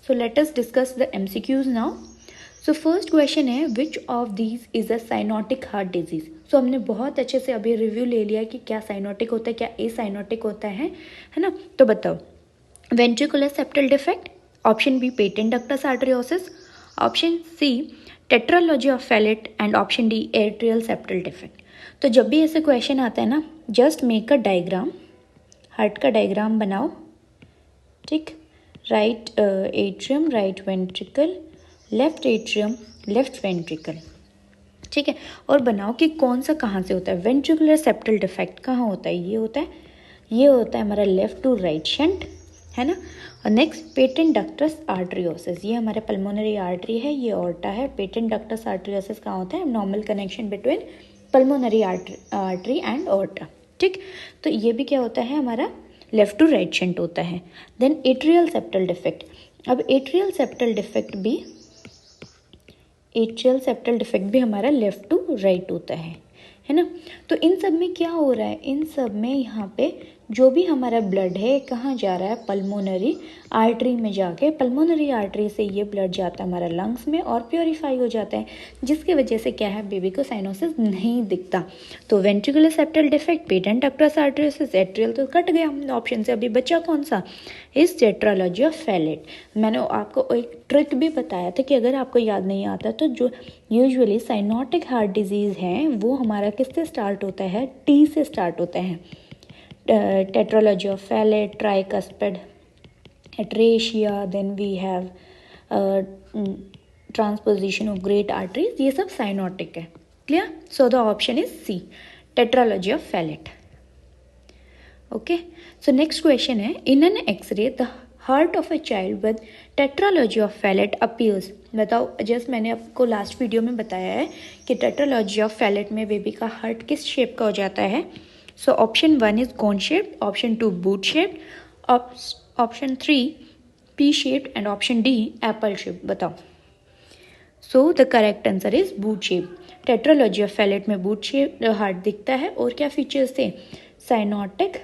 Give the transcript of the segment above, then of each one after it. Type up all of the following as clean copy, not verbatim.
So let us discuss the MCQs now. So first question है which of these is a cyanotic heart disease. So हमने बहुत अच्छे से अभी review ले लिया कि क्या साइनोटिक होता है, क्या ए साइनोटिक होता है ना. तो बताओ. Ventricular septal defect, option B patent ductus arteriosus, option C tetralogy of Fallot and option D atrial septal defect. तो जब भी ऐसे क्वेश्चन आता है ना, just make a diagram, heart का डायग्राम बनाओ. ठीक. Right atrium, right ventricle, left atrium, left ventricle. ठीक है. और बनाओ कि कौन सा कहाँ से होता है. वेंट्रिकुलर सेप्टल डिफेक्ट कहाँ होता है. ये होता है, ये होता है हमारा लेफ्ट टू राइट शंट, है ना. और नेक्स्ट पेटेंट डक्टस आर्टरियोसिस, ये हमारे पल्मोनरी आर्टरी है, ये ऑर्टा है. पेटेंट डक्टस आर्टरियोसिस कहाँ होता है. Normal connection between pulmonary artery and aorta. ठीक. तो ये भी क्या होता है हमारा लेफ्ट टू राइट शंट होता है. Then atrial septal defect. अब एट्रियल सेप्टल डिफेक्ट भी हमारा लेफ्ट टू राइट होता है ना. तो इन सब में क्या हो रहा है, इन सब में यहाँ पे जो भी हमारा ब्लड है कहाँ जा रहा है, पल्मोनरी आर्टरी में जाके, पल्मोनरी आर्टरी से ये ब्लड जाता है हमारा लंग्स में और प्योरीफाई हो जाता है, जिसकी वजह से क्या है बेबी को साइनोसिस नहीं दिखता. तो ventricular septal defect, patent ductus आर्टरियोसिस, atrial तो कट गया ऑप्शन से. अभी बचा कौन सा, इस टेट्रालॉजी ऑफ फैलेट. मैंने आपको एक ट्रिक भी बताया था कि अगर आपको याद नहीं आता तो जो यूजुअली साइनोटिक हार्ट डिजीज़ है वो हमारा किससे स्टार्ट होता है, टी से स्टार्ट होता है. Tetralogy of Fallot, tricuspid, atresia, then we have transposition of great arteries, ये सब साइनोटिक है. Clear. So the option is C, tetralogy of Fallot. Okay. So next question है in an x ray the heart of a child with tetralogy of Fallot appears. बताओ. Just मैंने आपको last video में बताया है कि टेट्रालॉजी ऑफ फैलेट में baby का हार्ट किस शेप का हो जाता है. सो option 1 is cone shaped, option 2 boot shaped, option 3 pea shaped and option D apple shaped. बताओ. So the correct answer is boot shape. Tetralogy of Fallot में boot shape heart दिखता है. और क्या फीचर्स थे, साइनोटिक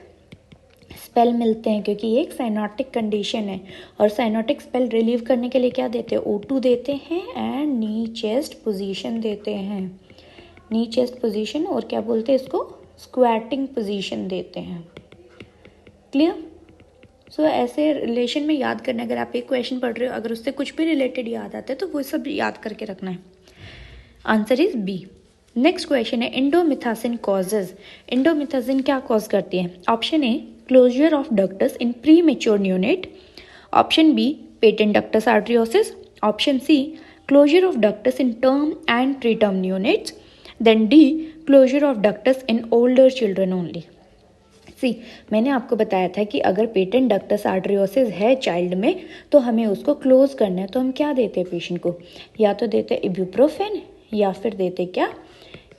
स्पेल मिलते हैं क्योंकि ये एक साइनोटिक कंडीशन है. और साइनोटिक स्पेल रिलीव करने के लिए क्या देते हैं, O2 देते हैं एंड नी चेस्ट पोजीशन देते हैं. नी चेस्ट पोजीशन और क्या बोलते हैं इसको, स्क्वैटिंग पोजीशन देते हैं. क्लियर. सो ऐसे रिलेशन में याद करना, अगर आप एक क्वेश्चन पढ़ रहे हो अगर उससे कुछ भी रिलेटेड याद आता है तो वो सब याद करके रखना है. Answer is B. Next question है इंडोमिथासिन कॉजेज. इंडोमिथासिन क्या कॉज करती है. Option A closure of ductus in premature neonate, option B patent ductus arteriosus, option C closure of ductus in term and preterm neonates, then D closure of ductus in older children only. C, मैंने आपको बताया था कि अगर patent ductus arteriosus है child में तो हमें उसको क्लोज करना है. तो हम क्या देते हैं पेशेंट को, या तो देते इब्यूप्रोफेन या फिर देते क्या,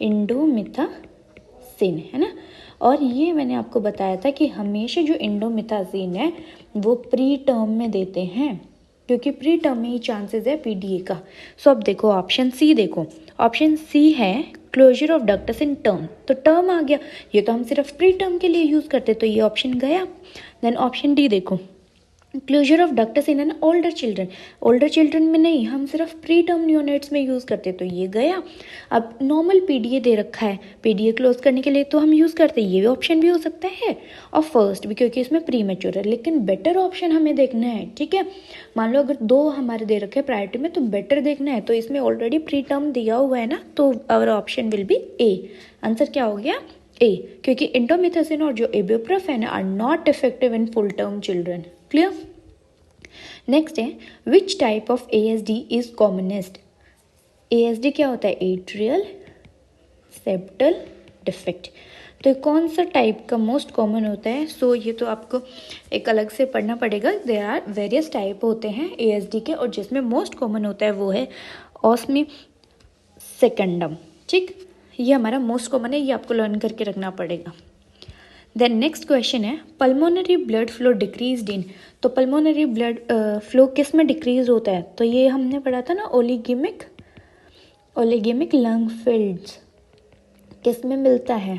इंडोमिथासिन, है ना. और ये मैंने आपको बताया था कि हमेशा जो इंडोमिथासिन है वो प्री टर्म में देते हैं क्योंकि प्री टर्म में ही चांसेस है पीडीए का. सो अब देखो ऑप्शन सी, देखो ऑप्शन सी है closure of ductus in term. तो टर्म आ गया, ये तो हम सिर्फ प्री टर्म के लिए यूज़ करते, तो ये ऑप्शन गया. देन ऑप्शन डी देखो closure of ductus in an older children. Older children में नहीं, हम सिर्फ प्री टर्म यूनिट्स में यूज़ करते, तो ये गया. अब नॉर्मल पीडीए दे रखा है, पीडीए क्लोज करने के लिए तो हम यूज़ करते हैं, ये भी ऑप्शन भी हो सकता है और फर्स्ट भी क्योंकि इसमें प्री मेच्योर है. लेकिन बेटर ऑप्शन हमें देखना है. ठीक है. मान लो अगर दो हमारे दे रखे प्रायोरिटी में तो बेटर देखना है. तो इसमें ऑलरेडी प्री टर्म दिया हुआ है ना, तो our option will be A. Answer क्या हो गया, ए, क्योंकि इंडोमिथासिन और जो इब्यूप्रोफेन है are not effective in full term children. Clear. Next है which type of ASD is commonest. ASD क्या होता है, एट्रियल सेप्टल डिफेक्ट. तो कौन सा टाइप का मोस्ट कॉमन होता है. सो ये तो आपको एक अलग से पढ़ना पड़ेगा. देयर आर वेरियस टाइप होते हैं ASD के और जिसमें मोस्ट कॉमन होता है वो है ऑस्मी सेकेंडम. ठीक, ये हमारा मोस्ट कॉमन है, ये आपको लर्न करके रखना पड़ेगा. देन नेक्स्ट क्वेश्चन है pulmonary blood flow decrease in. तो पल्मोनरी ब्लड फ्लो किस में डिक्रीज होता है, तो ये हमने पढ़ा था ना, ओलिगेमिक लंग फिल्ड्स किस में मिलता है.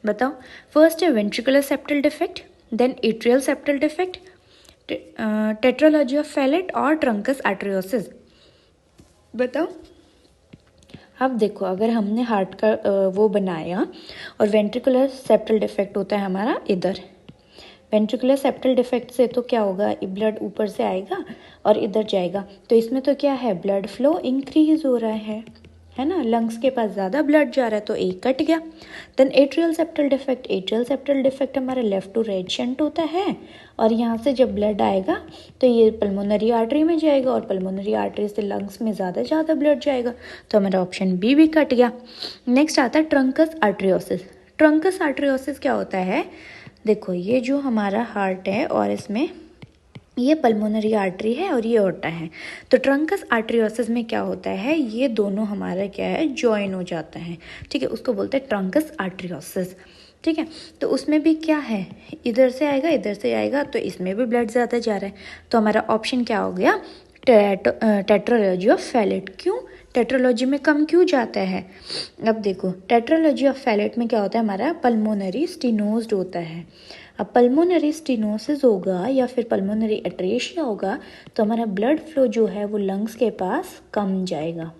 बताओ. फर्स्ट है ventricular septal defect, then atrial septal defect, tetralogy of Fallot और ट्रंकस आर्टरियोसिस? बताओ। अब देखो, अगर हमने हार्ट का वो बनाया और वेंट्रिकुलर सेप्टल डिफेक्ट होता है हमारा इधर, वेंट्रिकुलर सेप्टल डिफेक्ट से तो क्या होगा, ब्लड ऊपर से आएगा और इधर जाएगा, तो इसमें तो क्या है, ब्लड फ्लो इंक्रीज हो रहा है ना, लंग्स के पास ज़्यादा ब्लड जा रहा है, तो एक कट गया। Then atrial septal defect, atrial septal defect हमारा लेफ्ट टू राइट शंट होता है, और यहाँ से जब ब्लड आएगा तो ये पल्मोनरी आर्टरी में जाएगा, और पल्मोनरी आर्टरी से लंग्स में ज़्यादा ब्लड जाएगा, तो हमारा ऑप्शन बी भी कट गया। नेक्स्ट आता है ट्रंकस आर्टरियोसिस। ट्रंकस आर्टरियोसिस क्या होता है, देखो ये जो हमारा हार्ट है और इसमें ये पल्मोनरी आर्टरी है और ये ओटा है, तो ट्रंकस आर्टरियोसिस में क्या होता है, ये दोनों हमारा क्या है, जॉइन हो जाता है, ठीक है, उसको बोलते हैं ट्रंकस आर्टरियोसिस, ठीक है। तो उसमें भी क्या है, इधर से आएगा इधर से आएगा, तो इसमें भी ब्लड ज़्यादा जा रहा है, तो हमारा ऑप्शन क्या हो गया, टेट्रोलॉजी ऑफ फैलेट। क्यों टेट्रोलॉजी में कम क्यों जाता है, अब देखो टेट्रोलॉजी ऑफ फैलेट में क्या होता है, हमारा पल्मोनरी स्टीनोज्ड होता है। अब पल्मोनरी स्टीनोसिस होगा या फिर पल्मोनरी एट्रेशिया होगा, तो हमारा ब्लड फ्लो जो है वो लंग्स के पास कम जाएगा।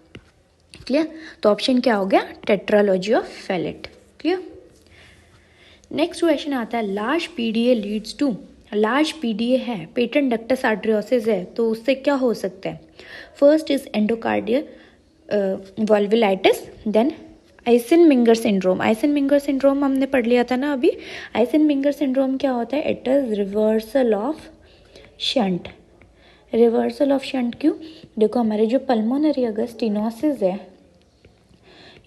क्लियर, तो ऑप्शन क्या हो गया, tetralogy of Fallot. Clear. Next question आता है, large PDA leads to, large PDA है, पेटेंट डक्टस आर्टरियोसिस है, तो उससे क्या हो सकता है, first is endocardial valvulitis, then Eisenmenger syndrome. Eisenmenger syndrome हमने पढ़ लिया था ना अभी। आइसेनमिंगर सिंड्रोम क्या होता है, it is reversal of shunt. Reversal of shunt क्यों, देखो हमारे जो पल्मोनरी अगर स्टेनोसिस है,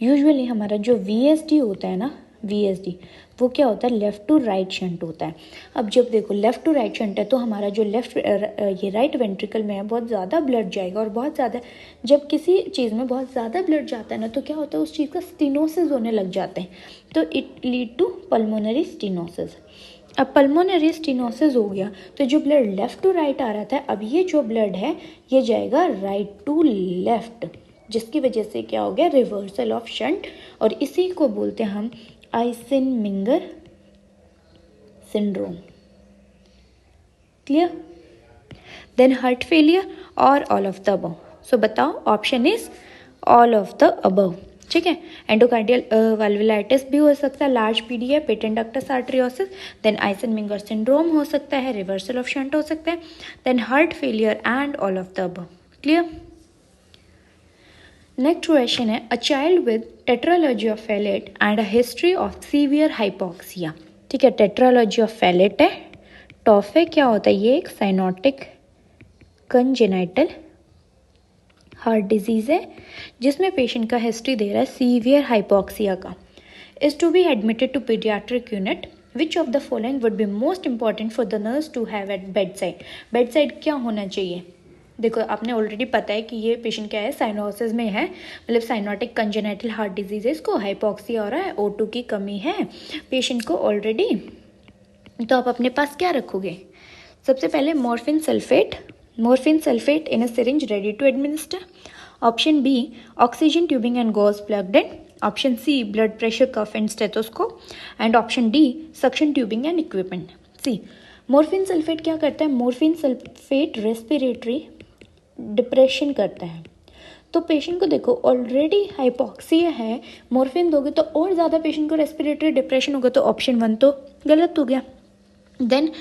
यूजुअली हमारा जो वीएसडी होता है ना, वीएसडी वो क्या होता है, लेफ़्ट टू राइट शंट होता है। अब जब देखो लेफ़्ट टू राइट शंट है, तो हमारा जो ये राइट वेंट्रिकल में है बहुत ज़्यादा ब्लड जाएगा, और बहुत ज़्यादा, जब किसी चीज़ में बहुत ज़्यादा ब्लड जाता है ना, तो क्या होता है, उस चीज़ का स्टीनोसिस होने लग जाते हैं, तो it lead to pulmonary stenosis. अब पल्मोनरी स्टीनोसिस हो गया, तो जो ब्लड लेफ़्ट टू राइट आ रहा था, अब ये जो ब्लड है ये जाएगा राइट टू लेफ़्ट, जिसकी वजह से क्या हो गया, रिवर्सल ऑफ शंट, और इसी को बोलते हैं हम Eisenmenger syndrome. Clear. Then heart failure और all of the above, so बताओ option is all of the above, ठीक है। एंडोकार्डियल वाल्वुलाइटिस भी हो सकता है, लार्ज पीडी है, patent ductus arteriosus, then Eisenmenger syndrome हो सकता है, रिवर्सल ऑफ शंट हो सकता है, then heart failure and all of the above. Clear. Next question है, a child with tetralogy of Fallot and a history of severe hypoxia, ठीक है। Tetralogy of Fallot है, टॉफ है, क्या होता है, ये एक साइनोटिक कंजेनाइटल हार्ट डिजीज़ है, जिसमें पेशेंट का हिस्ट्री दे रहा है सीवियर हाइपोक्सिया का, is to be admitted to paediatric unit, which of the following would be most important for the nurse to have at bedside. Bedside क्या होना चाहिए, देखो आपने ऑलरेडी पता है कि ये पेशेंट क्या है, साइनोसिस में है, मतलब साइनोटिक कंजेनाइटल हार्ट डिजीज है, इसको हाइपोक्सिया हो रहा है, O2 की कमी है पेशेंट को ऑलरेडी, तो आप अपने पास क्या रखोगे, सबसे पहले morphine sulphate in a syringe ready to administer, option B oxygen tubing and gauze plugged in, option C blood pressure cuff and stethoscope, and option D suction tubing and equipment. C, morphine sulphate क्या करता है, morphine sulphate respiratory depression करता है, तो patient को देखो already hypoxia है, morphine दोगे तो और ज़्यादा पेशेंट को रेस्पिरेटरी डिप्रेशन होगा, तो ऑप्शन 1 तो गलत हो गया। देन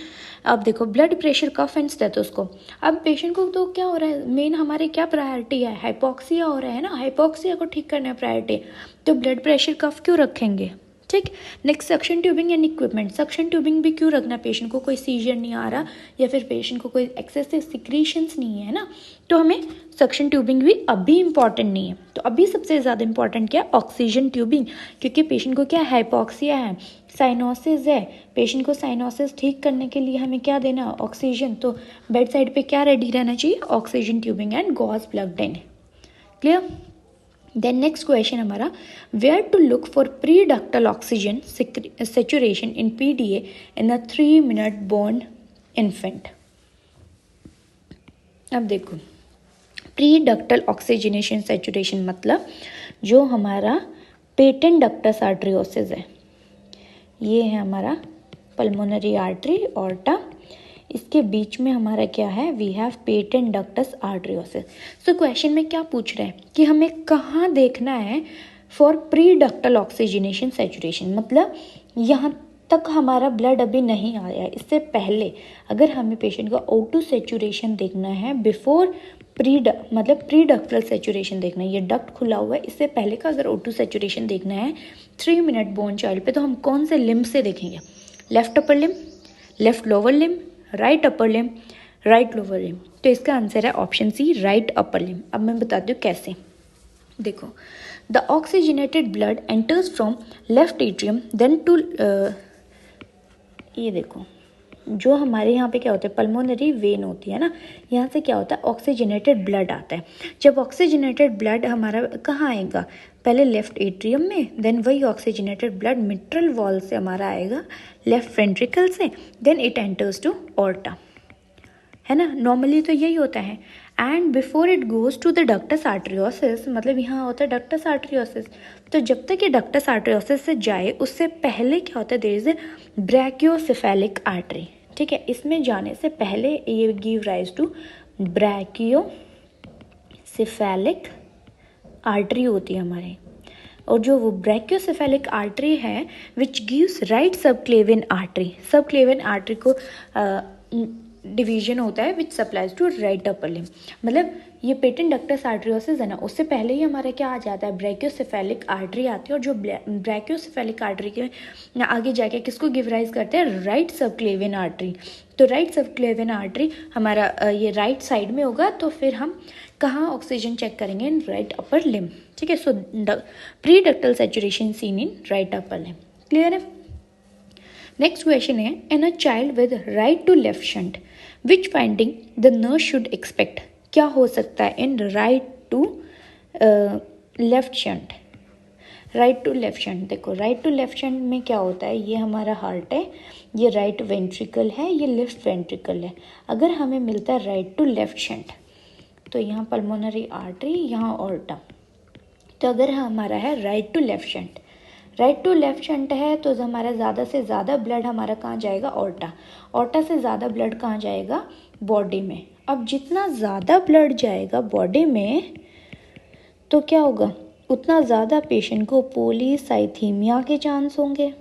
अब देखो blood pressure cuff and stethoscope, अब पेशेंट को तो क्या हो रहा है, मेन हमारे क्या प्रायोरिटी है, हाइपोक्सिया हो रहा है ना, हाइपोक्सिया को ठीक करना है प्रायोरिटी, तो ब्लड प्रेशर कफ क्यों रखेंगे, ठीक। Next suction tubing and equipment, suction tubing भी क्यों रखना, पेशेंट को कोई सीजर नहीं आ रहा या फिर पेशेंट को कोई एक्सेसिव सिक्रीशंस नहीं है ना, तो हमें सक्शन ट्यूबिंग भी अभी इंपॉर्टेंट नहीं है, तो अभी सबसे ज़्यादा इंपॉर्टेंट क्या है, ऑक्सीजन ट्यूबिंग, क्योंकि पेशेंट को क्या हाइपोक्सिया है, साइनोसिस है, पेशेंट को साइनोसिस ठीक करने के लिए हमें क्या देना, ऑक्सीजन, तो बेड साइड पे क्या रेडी रहना चाहिए, oxygen tubing and gauze plugged in. Clear. Then next question हमारा, where to look for preductal oxygen saturation in PDA in a 3 minute born infant. अब देखो प्री डक्टल ऑक्सीजनेशन सेचुरेशन मतलब जो हमारा पेटेंट डक्टस आर्टरियोसिस है, ये है हमारा पल्मोनरी आर्टरी ऑर्टा, इसके बीच में हमारा क्या है, we have patent ductus arteriosus. So question में क्या पूछ रहे हैं कि हमें कहाँ देखना है for pre ductal oxygenation saturation, मतलब यहाँ तक हमारा ब्लड अभी नहीं आया, इससे पहले अगर हमें पेशेंट का O2 सैचुरेशन देखना है बिफोर प्री डक्टल सैचुरेशन देखना है, ये डक्ट खुला हुआ है, इससे पहले का अगर O2 सैचुरेशन देखना है 3 मिनट बोर्न चाइल्ड पे, तो हम कौन से लिम्ब से देखेंगे, left upper limb, left lower limb, right upper limb, right lower limb. तो इसका आंसर है option C, right upper limb. अब मैं बताती हूँ कैसे। देखो, the oxygenated blood enters from left atrium then to, ये देखो जो हमारे यहाँ पे क्या होता है, पल्मोनरी वेन होती है ना, यहाँ से क्या होता है, ऑक्सीजनेटेड ब्लड आता है। जब ऑक्सीजनेटेड ब्लड हमारा कहाँ आएगा, पहले लेफ्ट एट्रियम में, देन वही ऑक्सीजनेटेड ब्लड मिट्रल वॉल से हमारा आएगा लेफ्ट वेंट्रिकल से, then it enters to aorta, है ना, नॉर्मली तो यही होता है। And before it goes to the ductus arteriosus, मतलब यहाँ होता है डक्टस आर्टरियोसिस, तो जब तक ये डक्टस आर्टरियोसिस से जाए उससे पहले क्या होता है, there is a brachiocephalic artery, ठीक है, इसमें जाने से पहले ये give rise to brachiocephalic artery होती है हमारे। और जो वो ब्रैकियोसेफेलिक आर्टरी है which gives right subclavian artery को डिवीजन होता है which supplies to right upper limb, मतलब ये पेटेंट डक्टस आर्टरियोसिस है ना, उससे पहले ही हमारा क्या आ जाता है, ब्रैकियोसेफेलिक आर्टरी आती है। और जो ब्रैकियोसेफेलिक आर्टरी के आगे जाके किसको गिव राइज करते हैं, राइट सबक्लेवियन आर्टरी। तो राइट सबक्लेवियन आर्टरी हमारा ये राइट साइड में होगा, तो फिर हम कहाँ ऑक्सीजन चेक करेंगे, इन राइट अपर लिम्ब, ठीक है। So preductal saturation seen in right upper limb, clear है। नेक्स्ट क्वेश्चन है, in a child with right to left shunt which finding the nurse should expect, क्या हो सकता है in right to left shunt. देखो right to left shunt में क्या होता है, ये हमारा हार्ट है, ये राइट वेंट्रिकल है, ये लेफ्ट वेंट्रिकल है। अगर हमें मिलता है राइट टू लेफ्ट शंट, तो यहाँ पल्मोनरी आर्टरी, यहाँ ऑर्टा। तो अगर हमारा है राइट टू लेफ्ट शंट है, तो हमारा ज़्यादा से ज़्यादा ब्लड हमारा कहाँ जाएगा, ऑर्टा से ज़्यादा ब्लड कहाँ जाएगा, बॉडी में। अब जितना ज़्यादा ब्लड जाएगा बॉडी में, तो क्या होगा, उतना ज़्यादा पेशेंट को पॉलीसाइथीमिया के चांस होंगे।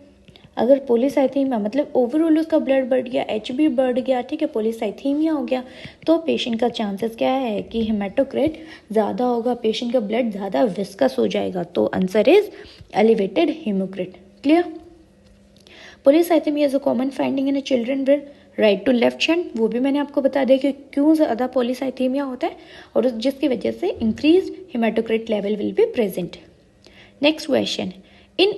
अगर पॉलीसाइथीमिया मतलब ओवरऑल उसका ब्लड बढ़ गया, HB बढ़ गया, ठीक है, पॉलीसाइथीमिया हो गया, तो पेशेंट का चांसेस क्या है कि हेमाटोक्रिट ज़्यादा होगा, पेशेंट का ब्लड ज़्यादा विस्कस हो जाएगा। तो answer is elevated hematocrit, clear. Polycythemia is a common finding in children with right to left shunt, वो भी मैंने आपको बता दिया कि क्यों ज़्यादा पॉलीसाइथीमिया होता है, और जिसकी वजह से increase haematocrit level will be present. Next question, in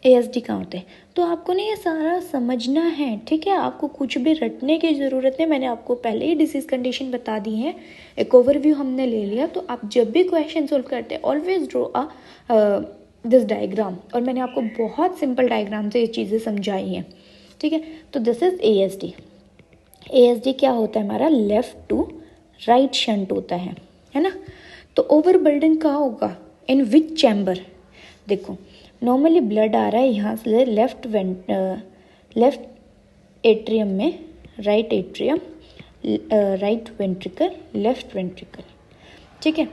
ASD कहाँ होते हैं, तो आपको ना ये सारा समझना है, ठीक है, आपको कुछ भी रटने की ज़रूरत नहीं, मैंने आपको पहले ही डिसीज़ कंडीशन बता दी है, एक ओवरव्यू हमने ले लिया। तो आप जब भी क्वेश्चन सोल्व करते हैं ऑलवेज ड्रॉ दिस डायग्राम, और मैंने आपको बहुत सिंपल डायग्राम से ये चीज़ें समझाई हैं, ठीक है। तो दिस इज ASD क्या होता है हमारा, लेफ्ट टू राइट शंट होता है ना। तो ओवरबर्डन कहाँ होगा, इन विच चैम्बर, देखो नॉर्मली ब्लड आ रहा है यहाँ से लेफ्ट एट्रियम में, right atrium, right ventricle, left ventricle, ठीक है।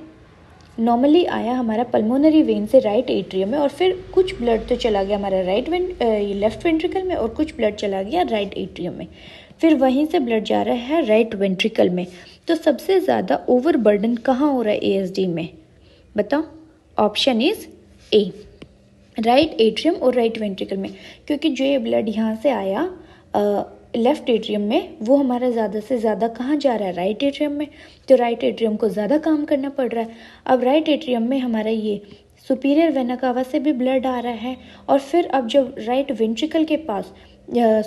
नॉर्मली आया हमारा पल्मोनरी वेन से राइट एट्रियम में, और फिर कुछ ब्लड तो चला गया हमारा लेफ्ट वेंट्रिकल में, और कुछ ब्लड चला गया राइट एट्रियम में, फिर वहीं से ब्लड जा रहा है राइट वेंट्रिकल में। तो सबसे ज़्यादा ओवरबर्डन कहाँ हो रहा है ASD में, बताओ। Option is a, right atrium और राइट वेंट्रिकल में, क्योंकि जो ये ब्लड यहाँ से आया लेफ्ट एट्रियम में, वो हमारा ज़्यादा से ज़्यादा कहाँ जा रहा है, राइट एट्रियम में। तो राइट एट्रियम को ज़्यादा काम करना पड़ रहा है। अब राइट एट्रियम में हमारा ये सुपीरियर वेना कावा से भी ब्लड आ रहा है, और फिर अब जब राइट वेंट्रिकल के पास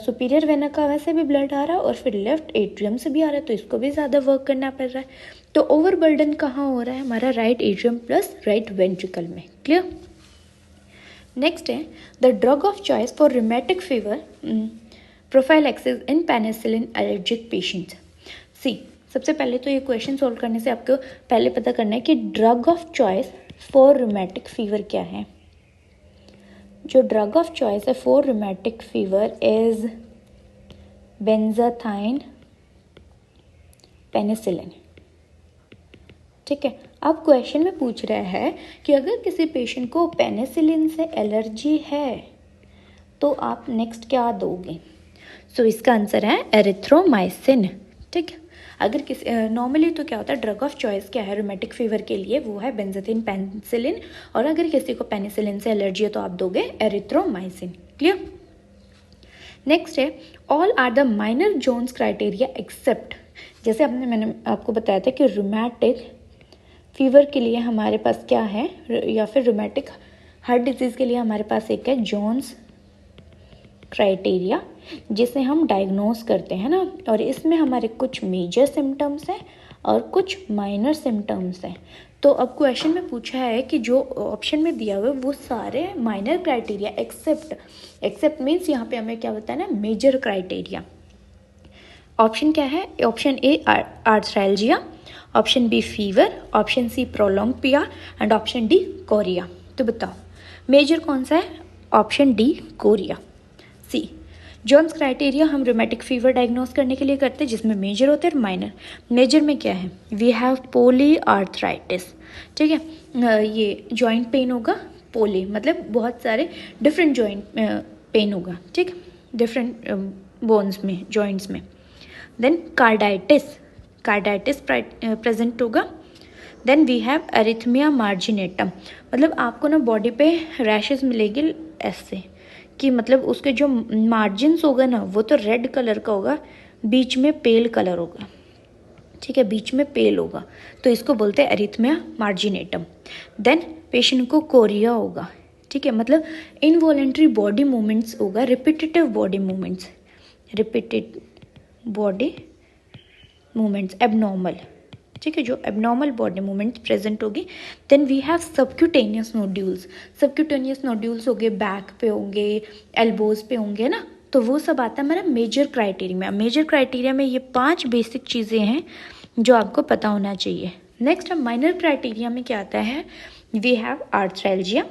सुपीरियर वेना कावा से भी ब्लड आ रहा है, और फिर लेफ्ट एट्रियम से भी आ रहा है, तो इसको भी ज़्यादा वर्क करना पड़ रहा है। तो ओवरबर्डन कहाँ हो रहा है हमारा, right atrium plus right ventricle में, क्लियर। नेक्स्ट है, the drug of choice for rheumatic fever prophylaxis in penicillin allergic patients. See, सबसे पहले तो ये क्वेश्चन सोल्व करने से आपको पहले पता करना है कि drug of choice for rheumatic fever क्या है। जो ड्रग ऑफ चॉइस है for rheumatic fever is benzathine penicillin. ठीक है, अब क्वेश्चन में पूछ रहा है कि अगर किसी पेशेंट को पेनिसिलिन से एलर्जी है तो आप नेक्स्ट क्या दोगे। सो इसका आंसर है एरिथ्रोमाइसिन। ठीक है, अगर किसी नॉर्मली तो क्या होता है, ड्रग ऑफ चॉइस क्या है रूमेटिक फीवर के लिए, वो है बेंजाथाइन पेनिसिलिन, और अगर किसी को पेनिसिलिन से एलर्जी है तो आप दोगे एरिथ्रोमाइसिन। क्लियर। नेक्स्ट है all are the minor Jones criteria except. जैसे मैंने आपको बताया था कि रूमेटिक फीवर के लिए हमारे पास क्या है, या फिर रूमेटिक हार्ट डिजीज़ के लिए हमारे पास एक है जोन्स क्राइटेरिया, जिसे हम डायग्नोज करते हैं ना, और इसमें हमारे कुछ मेजर सिम्टम्स हैं और कुछ माइनर सिम्टम्स हैं। तो अब क्वेश्चन में पूछा है कि जो ऑप्शन में दिया हुआ है वो सारे माइनर क्राइटेरिया एक्सेप्ट मीन्स यहाँ पे हमें क्या बताना है, मेजर क्राइटेरिया। ऑप्शन क्या है, option A arthralgia, option B fever, option C prolong PR and option D chorea. तो बताओ मेजर कौन सा है, option D chorea. See Jones criteria हम रूमेटिक फीवर डायग्नोस करने के लिए करते हैं, जिसमें मेजर होते हैं और माइनर। मेजर में क्या है, वी हैव पोली आर्थराइटिस। ठीक है, ये जॉइंट पेन होगा, पोली मतलब बहुत सारे डिफरेंट जॉइंट पेन होगा, ठीक, डिफरेंट बोन्स में, जॉइंट्स में। देन कार्डाइटिस प्रेजेंट होगा। देन वी हैव एरिथमिया मार्जिनेटम, मतलब आपको ना बॉडी पे रैशेस मिलेगी ऐसे कि मतलब उसके जो मार्जिन्स होगा ना वो तो रेड कलर का होगा, बीच में पेल कलर होगा। ठीक है, बीच में पेल होगा, तो इसको बोलते हैं एरिथमिया मार्जिनेटम। देन पेशेंट को कोरिया होगा। ठीक है, मतलब इनवॉलेंट्री बॉडी मूवमेंट्स होगा, रिपीटेटिव बॉडी मूवमेंट्स एबनॉर्मल। ठीक है, जो एबनॉर्मल बॉडी मूवमेंट प्रेजेंट होगी। Then we have subcutaneous nodules हो गए, बैक पे होंगे, एल्बोज पे होंगे ना, तो वो सब आता है हमारा मेजर क्राइटेरिया में। मेजर क्राइटेरिया में ये 5 बेसिक चीज़ें हैं जो आपको पता होना चाहिए। नेक्स्ट माइनर क्राइटेरिया में क्या आता है, we have arthralgia,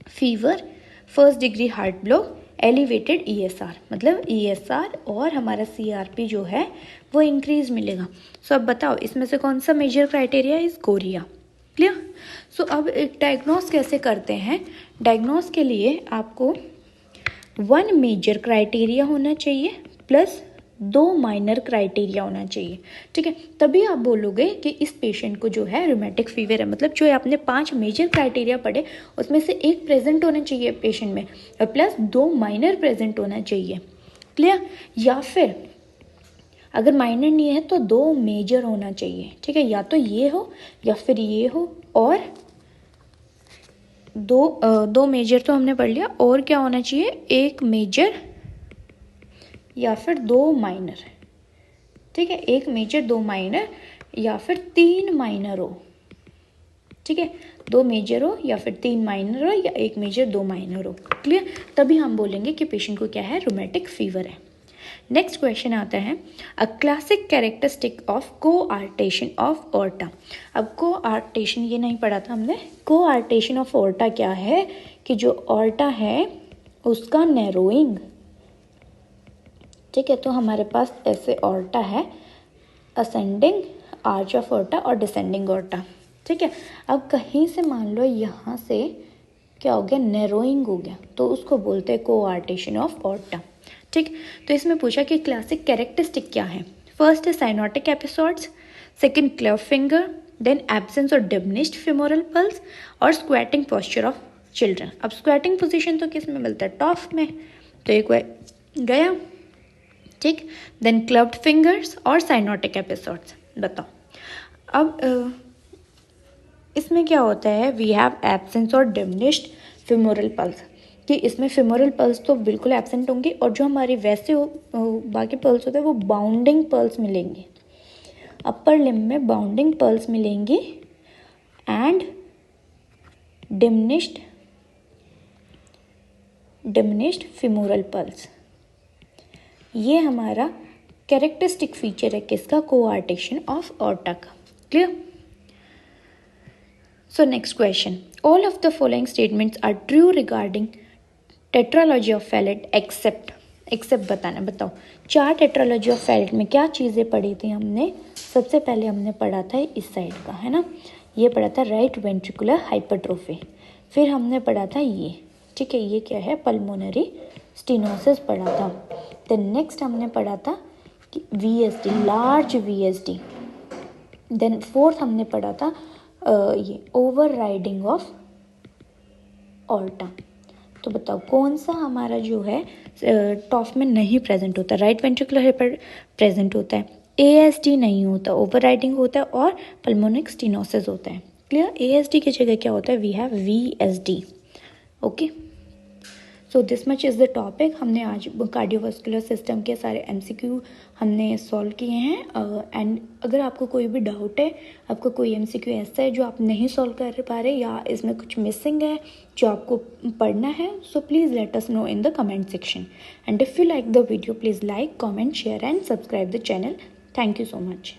fever, first degree heart block, elevated ESR, मतलब ईएसआर और हमारा सीआरपी जो है वो इंक्रीज मिलेगा। सो अब बताओ इसमें से कौन सा major criteria is chorea. Clear. So अब एक डायग्नोस कैसे करते हैं, डायग्नोस के लिए आपको 1 मेजर क्राइटेरिया होना चाहिए प्लस 2 माइनर क्राइटेरिया होना चाहिए। ठीक है, तभी आप बोलोगे कि इस पेशेंट को जो है रूमेटिक फीवर है, मतलब जो आपने 5 मेजर क्राइटेरिया पढ़े उसमें से एक प्रेजेंट होना चाहिए पेशेंट में और प्लस 2 माइनर प्रेजेंट होना चाहिए। क्लियर। या फिर अगर माइनर नहीं है तो 2 मेजर होना चाहिए। ठीक है, या तो ये हो या फिर ये हो, और दो मेजर तो हमने पढ़ लिया, और क्या होना चाहिए, एक मेजर या फिर 2 माइनर। ठीक है, एक मेजर 2 माइनर या फिर 3 माइनर हो। ठीक है, 2 मेजर हो या फिर 3 माइनर हो या एक मेजर 2 माइनर हो। क्लियर, तभी हम बोलेंगे कि पेशेंट को क्या है, रूमेटिक फीवर है। नेक्स्ट क्वेश्चन आता है, a classic characteristic of coarctation of aorta. अब कोआर्टेशन ये नहीं पढ़ा था हमने, कोआर्टेशन ऑफ ऑर्टा क्या है कि जो ऑर्टा है उसका नैरोइंग। ठीक है, तो हमारे पास ऐसे ऑर्टा है, असेंडिंग आर्च ऑफ ऑर्टा और डिसेंडिंग ऑर्टा। ठीक है, अब कहीं से मान लो यहाँ से क्या हो गया, नैरोइंग हो गया, तो उसको बोलते हैं कोआर्टेशन ऑफ ऑर्टा। ठीक, तो इसमें पूछा कि क्लासिक कैरेक्टरिस्टिक क्या है। फर्स्ट है cyanotic episodes, second club finger, then absence और डिमिनिश्ड फेमोरल पल्स और स्क्वैटिंग पोस्चर ऑफ चिल्ड्रन। अब स्क्वैटिंग पोजीशन तो किस में मिलता है, टॉफ में, तो एक गया। ठीक, देन क्लब्ड फिंगर्स और साइनोटिक एपिसोड्स। बताओ अब इसमें क्या होता है, वी हैव एब्सेंस और डिमिनिश्ड फेमोरल पल्स, कि इसमें फेमोरल पल्स तो बिल्कुल एब्सेंट होंगे और जो हमारे वैसे बाकी पल्स होते हैं वो बाउंडिंग पल्स मिलेंगे, अपर लिम्ब में बाउंडिंग पल्स मिलेंगी एंड डिमिनिश्ड फेमोरल पल्स। ये हमारा कैरेक्टरिस्टिक फीचर है किसका, कोआर्टेशन ऑफ ऑर्टा का। Clear. So next question, all of the following statements are true regarding tetralogy of Fallot except बताना। बताओ, 4 टेट्रालॉजी ऑफ फेरेट में क्या चीज़ें पढ़ी थी हमने? सबसे पहले हमने पढ़ा था इस साइड का, है ना, ये पढ़ा था राइट वेंट्रिकुलर हाइपरट्रोफी। फिर हमने पढ़ा था ये, ठीक है, ये क्या है, पल्मोनरी स्टेनोसिस पढ़ा था। देन नेक्स्ट हमने पढ़ा था कि VSD, large VSD। Then fourth हमने पढ़ा था ये ओवर राइडिंग ऑफ ऑल्टा। तो बताओ कौन सा हमारा जो है टॉफ में नहीं प्रेजेंट होता? राइट वेंट्रिकुलर हाइपर प्रेजेंट होता है, ASD नहीं होता, ओवर राइडिंग होता है और पल्मोनिक स्टेनोसिस होता है। क्लियर? ASD की जगह क्या होता है? We have VSD। Okay, so this much is the topic. हमने आज कार्डियोवास्कुलर सिस्टम के सारे MCQ हमने सॉल्व किए हैं। एंड अगर आपको कोई भी डाउट है, आपको कोई MCQ ऐसा है जो आप नहीं सॉल्व कर पा रहे या इसमें कुछ मिसिंग है जो आपको पढ़ना है, so please let us know in the comment section. And if you like the video, please like, comment, share and subscribe the channel. Thank you so much.